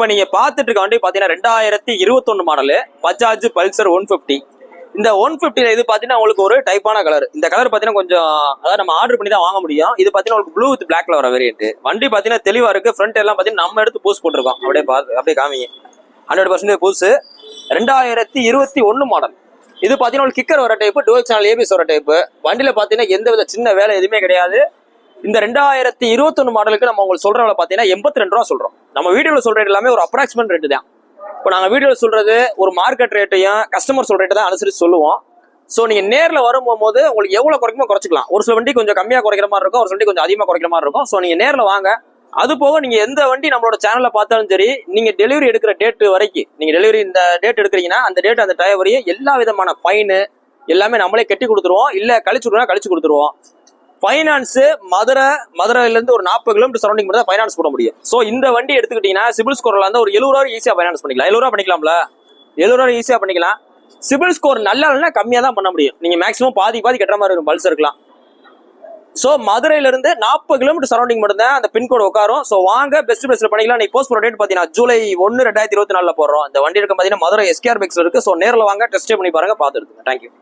இப்போ நீங்க பார்த்துட்டு இருக்க வண்டி பார்த்தீங்கன்னா 2021 மாடலு பஜாஜ் பல்சர் 150. இந்த 150ல இது பார்த்தீங்கன்னா உங்களுக்கு ஒரு டைப்பான கலர். இந்த கலர் பார்த்தீங்கன்னா கொஞ்சம் அதாவது நம்ம ஆர்டர் பண்ணி தான் வாங்க முடியும். இது பார்த்தீங்கன்னா உங்களுக்கு ப்ளூ வித் பிளாக்ல வர வேரியன்ட். வண்டி பார்த்தீங்கன்னா தெளிவா இருக்கு. ஃப்ரண்ட் எல்லாம் பார்த்தீங்கன்னா நம்ம எடுத்து பூஸ் போட்டிருக்கோம். அப்படியே காமிங்க. 100% பூஸ். 2021 மாடல். இது பார்த்தீங்கன்னா ஒரு கிக்கர் வர டைப், டுவல் சேனல் ஏபிஎஸ் வர டைப். வண்டியில பார்த்தீங்கன்னா எந்த வித சின்ன வேலை எதுவுமே கிடையாது. இந்த 2021 மாடலுக்கு நம்ம உங்களுக்கு சொல்ற விலை பார்த்தீங்கன்னா 82 ரூபா சொல்றோம். நம்ம வீடியோவில் சொல்ற எல்லாமே ஒரு அப்ராக்சிமேட் ரேட்டு தான். இப்போ நாங்கள் வீடியோவில் சொல்றது ஒரு மார்க்கெட் ரேட்டையும் கஸ்டமர் சொல்ற ரேட்டு தான் அனுசரித்து சொல்லுவோம். ஸோ நீங்கள் நேரில் வரும்போது உங்களுக்கு எவ்வளோ குறைக்குமோ குறைச்சிக்கலாம். ஒரு சில வண்டி கொஞ்சம் கம்மியாக குறைக்கிற மாதிரி இருக்கும், ஒரு சில வண்டி கொஞ்சம் அதிகமாக குறைக்கிற மாதிரி இருக்கும். ஸோ நீங்கள் நேரில் வாங்க. அது போக நீங்கள் எந்த வண்டி நம்மளோட சேனலில் பார்த்தாலும் சரி, நீங்கள் டெலிவரி எடுக்கிற டேட்டு வரைக்கும், நீங்கள் டெலிவரி இந்த டேட் எடுக்கிறீங்கன்னா அந்த டேட் அந்த டைம் வரையும் எல்லா விதமான ஃபைனு எல்லாமே நம்மளே கட்டி கொடுத்துருவோம். இல்லை கழிச்சு விடுவோம், கழிச்சு கொடுத்துருவோம். ஃபைனான்ஸ் மதுரையிலேருந்து ஒரு 40 கிலோமீட்டர் சரௌண்டிங் மட்டும் தான் ஃபைனான்ஸ் போட முடியும். ஸோ இந்த வண்டி எடுத்துக்கிட்டீங்கன்னா சிபில் ஸ்கோர்ல இருந்து ஒரு 70 ரூபா ஈஸியாக ஃபைனான்ஸ் பண்ணிக்கலாம். 70 ரூபா பண்ணிக்கலாம்ல, 70 ரூபா ஈஸியாக பண்ணிக்கலாம். சிபில் ஸ்கோர் நல்லா இல்லைன்னா கம்மியாக தான் பண்ண முடியும். நீங்கள் மேக்ஸிமம் பாதி கட்டுற மாதிரி இருக்கும் பல்சர் இருக்கலாம். ஸோ மதுரையிலேருந்து 40 கிலோமீட்டர் சரௌண்டிங் மட்டும் தான் அந்த பின்கோடு உட்காரும். ஸோ வாங்க பெஸ்ட் பிளேஸில் பண்ணிக்கலாம். நீ போஸ்ட் போகிற டேட் பார்த்தீங்கன்னா ஜூலை 1, 2024 போடுறோம். இந்த வண்டி இருக்க பார்த்தீங்கன்னா மதுரை எஸ்கேஆர் பைக்ஸில் இருக்குது. ஸோ நேரில் வாங்க, டெஸ்ட் பண்ணி பாருங்க, பார்த்து எடுத்துங்க. தேங்க்யூ.